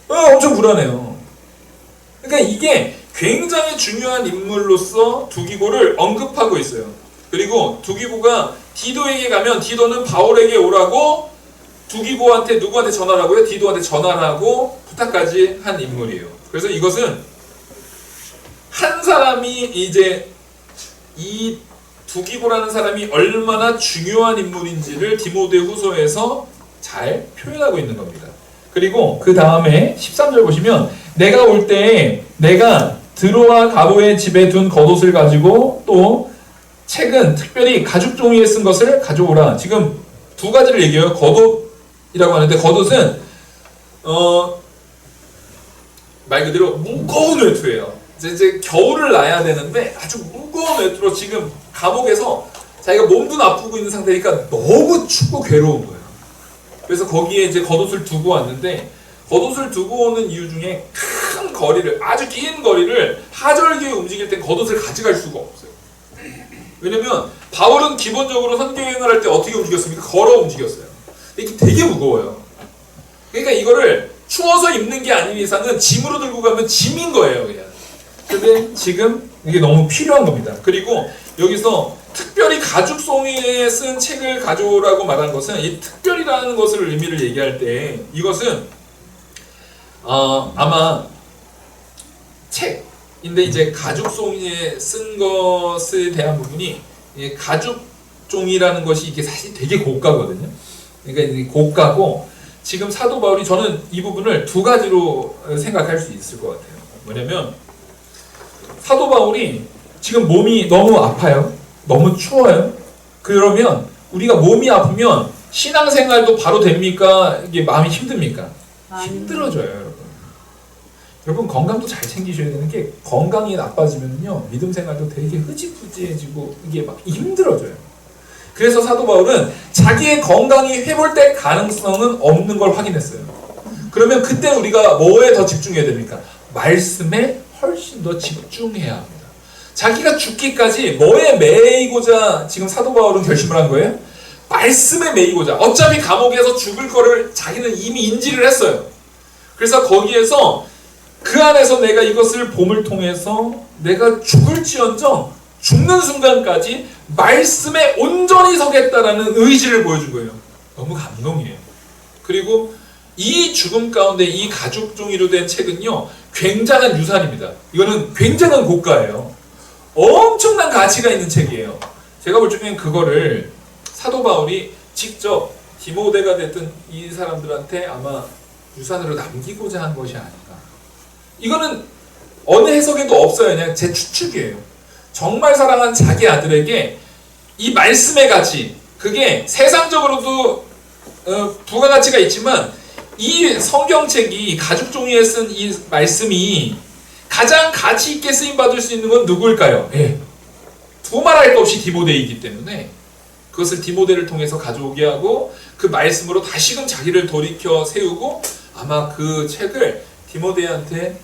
엄청 불안해요. 그러니까 이게 굉장히 중요한 인물로서 두기고를 언급하고 있어요. 그리고 두기고가 디도에게 가면 디도는 바울에게 오라고 두기고한테 누구한테 전화를 하고요? 디도한테 전화를 하고 부탁까지 한 인물이에요. 그래서 이것은 한 사람이 이제 이 두기고라는 사람이 얼마나 중요한 인물인지를 디모데후서에서 잘 표현하고 있는 겁니다. 그리고 그 다음에 13절 보시면 내가 올 때 내가 드로아 가보의 집에 둔 겉옷을 가지고 또 책은 특별히 가죽 종이에 쓴 것을 가져오라. 지금 두 가지를 얘기해요. 겉옷이라고 하는데 겉옷은 말 그대로 무거운 외투예요. 이제 겨울을 나야 되는데 아주 무거운 외투로 지금 감옥에서 자기가 몸도 나쁘고 있는 상태니까 너무 춥고 괴로운 거예요. 그래서 거기에 이제 겉옷을 두고 왔는데 겉옷을 두고 오는 이유 중에 큰 거리를, 아주 긴 거리를 하절기에 움직일 땐 겉옷을 가져갈 수가 없어요. 왜냐면 바울은 기본적으로 선교여행을 할 때 어떻게 움직였습니까? 걸어 움직였어요. 이게 되게 무거워요. 그러니까 이거를 추워서 입는 게 아닌 이상은 짐으로 들고 가면 짐인 거예요, 그냥. 근데 지금 이게 너무 필요한 겁니다. 그리고 여기서 특별히 가죽 송이에 쓴 책을 가져오라고 말한 것은 이 특별이라는 것을 의미를 얘기할 때 이것은 아마 책인데 이제 가죽 송이에 쓴 것에 대한 부분이 가죽 종이라는 것이 이게 사실 되게 고가거든요. 그러니까 이게 고가고 지금 사도 바울이 저는 이 부분을 두 가지로 생각할 수 있을 것 같아요. 뭐냐면 사도 바울이 지금 몸이 너무 아파요. 너무 추워요. 그러면 우리가 몸이 아프면 신앙생활도 바로 됩니까? 이게 마음이 힘듭니까? 힘들어져요, 여러분. 여러분 건강도 잘 챙기셔야 되는 게 건강이 나빠지면요 믿음 생활도 되게 흐지부지해지고 이게 막 힘들어져요. 그래서 사도 바울은 자기의 건강이 회복될 가능성은 없는 걸 확인했어요. 그러면 그때 우리가 뭐에 더 집중해야 됩니까? 말씀에 훨씬 더 집중해야 합니다. 자기가 죽기까지 뭐에 매이고자 지금 사도 바울은 결심을 한 거예요? 말씀에 매이고자. 어차피 감옥에서 죽을 거를 자기는 이미 인지를 했어요. 그래서 거기에서 그 안에서 내가 이것을 봄을 통해서 내가 죽을지언정 죽는 순간까지 말씀에 온전히 서겠다라는 의지를 보여준 거예요. 너무 감동이에요. 그리고 이 죽음 가운데 이 가죽 종이로 된 책은요 굉장한 유산입니다. 이거는 굉장한 고가예요. 엄청난 가치가 있는 책이에요. 제가 볼 적엔 그거를 사도 바울이 직접 디모데가 됐든 이 사람들한테 아마 유산으로 남기고자 한 것이 아닐까. 이거는 어느 해석에도 없어요. 그냥 제 추측이에요. 정말 사랑한 자기 아들에게 이 말씀의 가치, 그게 세상적으로도 부가가치가 있지만 이 성경책이 가죽 종이에 쓴 이 말씀이 가장 가치 있게 쓰임 받을 수 있는 건 누구일까요? 두말할 것 없이 디모데이기 때문에 그것을 디모데를 통해서 가져오게 하고 그 말씀으로 다시금 자기를 돌이켜 세우고 아마 그 책을 디모데한테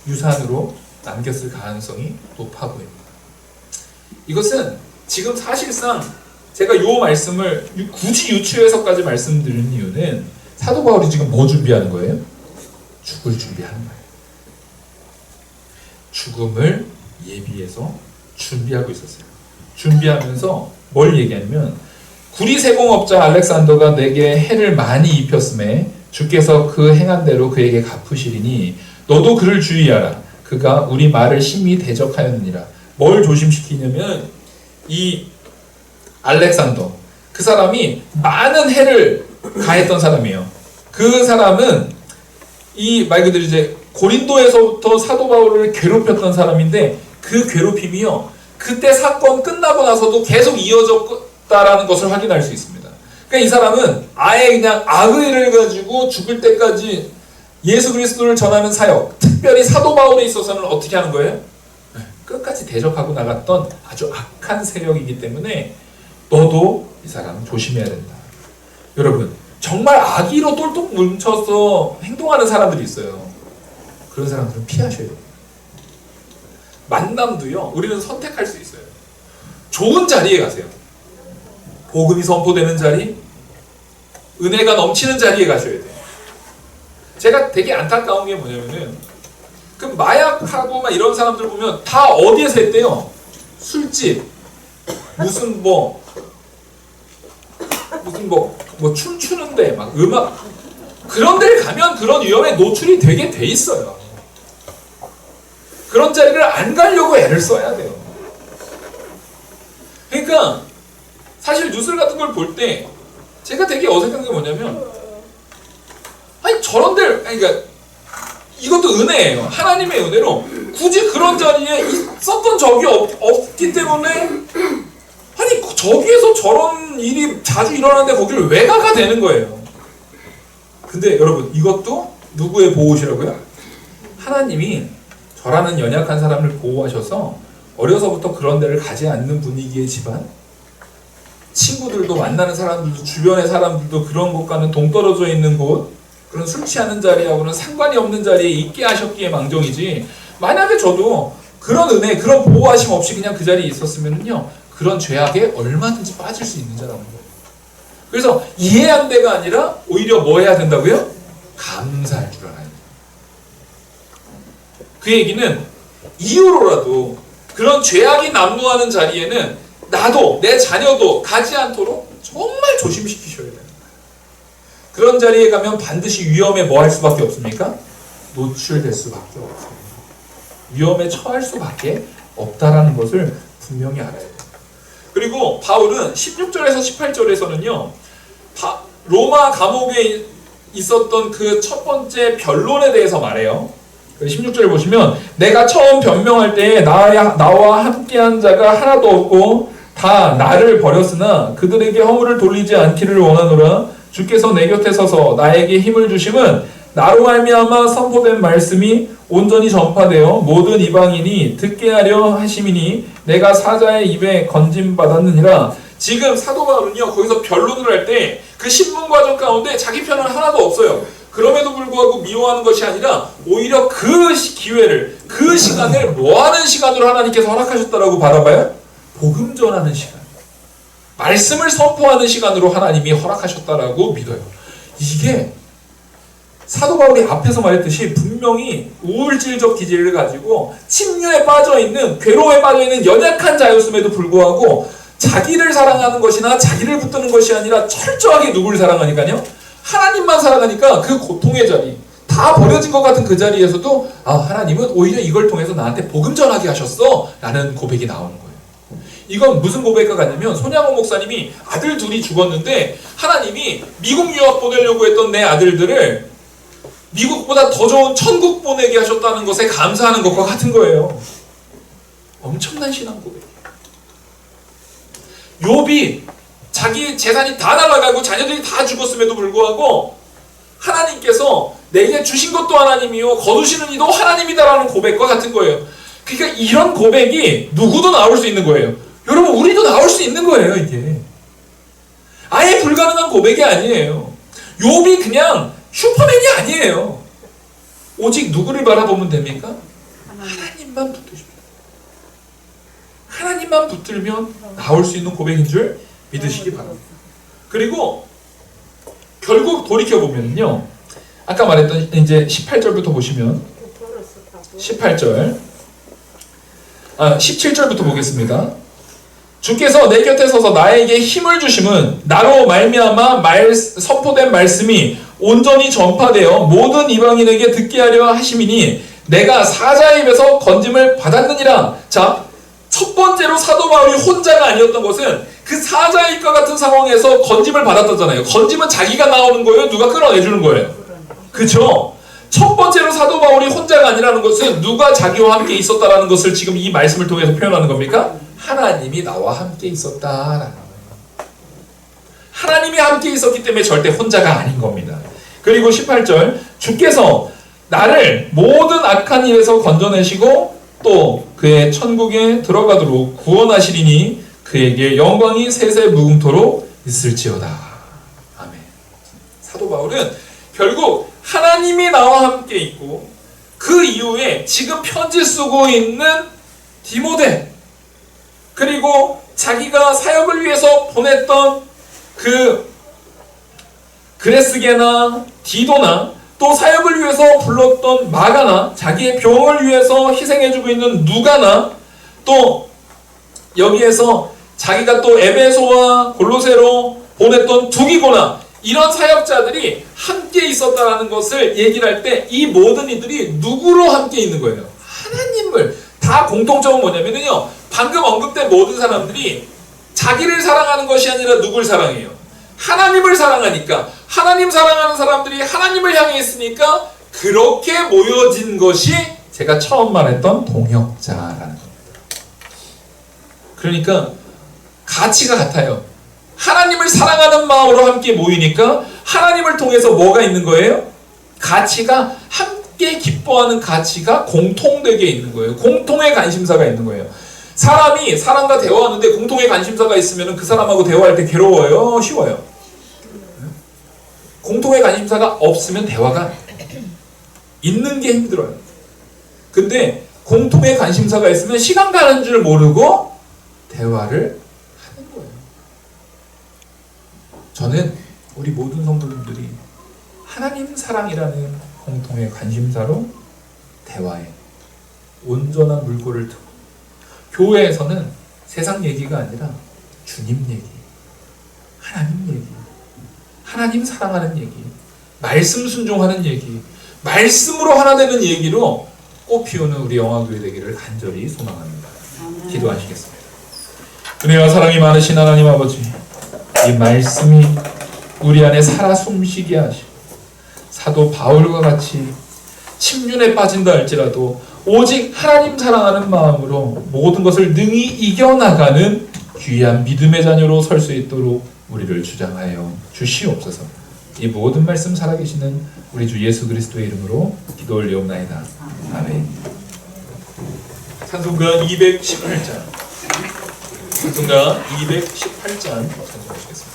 유산으로 남겼을 가능성이 높아 보입니다. 이것은 지금 사실상 제가 이 말씀을 굳이 유추해서까지 말씀드리는 이유는 사도 바울이 지금 뭐 준비하는 거예요? 죽을 준비하는 거예요. 죽음을 예비해서 준비하고 있었어요. 준비하면서 뭘 얘기하냐면 구리세공업자 알렉산더가 내게 해를 많이 입혔음에 주께서 그 행한 대로 그에게 갚으시리니 너도 그를 주의하라. 그가 우리 말을 심히 대적하였느니라. 뭘 조심시키냐면 이 알렉산더 그 사람이 많은 해를 가했던 사람이에요. 그 사람은 이 말 그대로 이제 고린도에서부터 사도 바울을 괴롭혔던 사람인데 그 괴롭힘이요 그때 사건 끝나고 나서도 계속 이어졌다라는 것을 확인할 수 있습니다. 그러니까 이 사람은 아예 그냥 악의를 가지고 죽을 때까지 예수 그리스도를 전하는 사역, 특별히 사도 바울에 있어서는 어떻게 하는 거예요? 끝까지 대적하고 나갔던 아주 악한 세력이기 때문에 너도 이 사람은 조심해야 된다. 여러분, 정말 악의로 똘똘 뭉쳐서 행동하는 사람들이 있어요. 그런 사람들은 피하셔야 돼요. 만남도요, 우리는 선택할 수 있어요. 좋은 자리에 가세요. 복음이 선포되는 자리, 은혜가 넘치는 자리에 가셔야 돼요. 제가 되게 안타까운 게 뭐냐면은, 그 마약하고 막 이런 사람들 보면 다 어디에서 했대요? 술집, 무슨 뭐 춤추는데 막 음악, 그런 데를 가면 그런 위험에 노출이 되게 돼 있어요. 그런 자리를 안 가려고 애를 써야 돼요. 그러니까 사실 뉴스 같은 걸 볼 때 제가 되게 어색한 게 뭐냐면, 아니 저런 데를, 그러니까 이것도 은혜예요. 하나님의 은혜로 굳이 그런 자리에 있었던 적이 없기 때문에, 아니 저기에서 저런 일이 자주 일어나는데 거기를 왜 가가 되는 거예요. 근데 여러분, 이것도 누구의 보호시라고요? 하나님이 저라는 연약한 사람을 보호하셔서 어려서부터 그런 데를 가지 않는 분위기의 집안, 친구들도 만나는 사람들도, 주변의 사람들도 그런 곳과는 동떨어져 있는 곳, 그런 술 취하는 자리하고는 상관이 없는 자리에 있게 하셨기에 망정이지, 만약에 저도 그런 은혜, 그런 보호하심 없이 그냥 그 자리에 있었으면요, 그런 죄악에 얼마든지 빠질 수 있는 자라는 거예요. 그래서 이해한대가 아니라 오히려 뭐 해야 된다고요? 감사할 줄 알아야 돼요. 그 얘기는 이후로라도 그런 죄악이 난무하는 자리에는 나도 내 자녀도 가지 않도록 정말 조심시키셔야 돼요. 그런 자리에 가면 반드시 위험에 뭐 할 수밖에 없습니까? 노출될 수밖에 없어요. 위험에 처할 수밖에 없다라는 것을 분명히 알아야 돼요. 그리고 바울은 16절에서 18절에서는요, 로마 감옥에 있었던 그 첫 번째 변론에 대해서 말해요. 16절을 보시면, 내가 처음 변명할 때에 나와 함께한 자가 하나도 없고 다 나를 버렸으나 그들에게 허물을 돌리지 않기를 원하노라. 주께서 내 곁에 서서 나에게 힘을 주심은 나로 말미암아 선포된 말씀이 온전히 전파되어 모든 이방인이 듣게 하려 하심이니 내가 사자의 입에 건짐받았느니라. 지금 사도 바울은요, 거기서 변론을 할 때 그 신문 과정 가운데 자기 편은 하나도 없어요. 그럼에도 불구하고 미워하는 것이 아니라 오히려 그 기회를, 그 시간을 뭐하는 시간으로 하나님께서 허락하셨다라고 바라봐요? 복음 전하는 시간, 말씀을 선포하는 시간으로 하나님이 허락하셨다라고 믿어요. 이게 사도 바울이 앞에서 말했듯이 분명히 우울질적 기질을 가지고 침류에 빠져있는, 괴로움에 빠져있는 연약한 자였음에도 불구하고 자기를 사랑하는 것이나 자기를 붙드는 것이 아니라 철저하게 누구를 사랑하니까요? 하나님만 사랑하니까 그 고통의 자리, 다 버려진 것 같은 그 자리에서도 하나님은 오히려 이걸 통해서 나한테 복음 전하게 하셨어 라는 고백이 나오는 거예요. 이건 무슨 고백과 같냐면, 손양호 목사님이 아들 둘이 죽었는데 하나님이 미국 유학 보내려고 했던 내 아들들을 미국보다 더 좋은 천국 보내게 하셨다는 것에 감사하는 것과 같은 거예요. 엄청난 신앙 고백이에요. 욥이 자기 재산이 다 날아가고 자녀들이 다 죽었음에도 불구하고 하나님께서 내게 주신 것도 하나님이요 거두시는 이도 하나님이다라는 고백과 같은 거예요. 그러니까 이런 고백이 누구도 나올 수 있는 거예요. 여러분, 우리도 나올 수 있는 거예요. 이게 아예 불가능한 고백이 아니에요. 욥이 그냥 슈퍼맨이 아니에요. 오직 누구를 바라보면 됩니까? 하나님만 붙으십니다. 하나님만 붙들면 나올 수 있는 고백인 줄 믿으시기 바랍니다. 그리고 결국 돌이켜보면요, 아까 말했던 이제 18절부터 보시면 17절부터 보겠습니다. 주께서 내 곁에 서서 나에게 힘을 주심은 나로 말미암아 선포된 말씀이 온전히 전파되어 모든 이방인에게 듣게 하려 하심이니 내가 사자의 입에서 건짐을 받았느니라. 자, 첫 번째로 사도 바울이 혼자가 아니었던 것은 그 사자의 입과 같은 상황에서 건짐을 받았다잖아요. 건짐은 자기가 나오는 거예요? 누가 끌어내주는 거예요? 그쵸? 첫 번째로 사도 바울이 혼자가 아니라는 것은 누가 자기와 함께 있었다라는 것을 지금 이 말씀을 통해서 표현하는 겁니까? 하나님이 나와 함께 있었다라는 거예요. 하나님이 함께 있었기 때문에 절대 혼자가 아닌 겁니다. 그리고 18절 주께서 나를 모든 악한 일에서 건져내시고 또 그의 천국에 들어가도록 구원하시리니 그에게 영광이 세세 무궁토록 있을지어다. 아멘. 사도 바울은 결국 하나님이 나와 함께 있고 그 이후에 지금 편지 쓰고 있는 디모데 그리고 자기가 사역을 위해서 보냈던 그 그레스게나 디도나 또 사역을 위해서 불렀던 마가나 자기의 병을 위해서 희생해주고 있는 누가나 또 여기에서 자기가 또 에베소와 골로새로 보냈던 두기고나 이런 사역자들이 함께 있었다는 것을 얘기를 할 때 이 모든 이들이 누구로 함께 있는 거예요? 하나님을. 다 공통점은 뭐냐면요, 방금 언급된 모든 사람들이 자기를 사랑하는 것이 아니라 누굴 사랑해요? 하나님을 사랑하니까. 하나님 사랑하는 사람들이 하나님을 향해 있으니까 그렇게 모여진 것이 제가 처음 말했던 동역자라는 겁니다. 그러니까 가치가 같아요. 하나님을 사랑하는 마음으로 함께 모이니까 하나님을 통해서 뭐가 있는 거예요? 가치가 함께 기뻐하는 가치가 공통되게 있는 거예요. 공통의 관심사가 있는 거예요. 사람이 사람과 대화하는데 공통의 관심사가 있으면 그 사람하고 대화할 때 괴로워요? 쉬워요? 공통의 관심사가 없으면 대화가 있는 게 힘들어요. 근데 공통의 관심사가 있으면 시간 가는 줄 모르고 대화를 하는 거예요. 저는 우리 모든 성도님들이 하나님 사랑이라는 공통의 관심사로 대화에 온전한 물꼬를 트고 교회에서는 세상 얘기가 아니라 주님 얘기, 하나님 얘기, 하나님 사랑하는 얘기, 말씀 순종하는 얘기, 말씀으로 하나 되는 얘기로 꽃피우는 우리 영화교회 되기를 간절히 소망합니다. 기도하시겠습니다. 은혜와 사랑이 많으신 하나님 아버지, 이 말씀이 우리 안에 살아 숨쉬게 하시고 사도 바울과 같이 침륜에 빠진다 할지라도 오직 하나님 사랑하는 마음으로 모든 것을 능히 이겨나가는 귀한 믿음의 자녀로 설 수 있도록 우리를 주장하여 주시옵소서. 이 모든 말씀 살아계시는 우리 주 예수 그리스도의 이름으로 기도 올리옵나이다. 아멘. 찬송가 218장 찬송가하시겠습니다.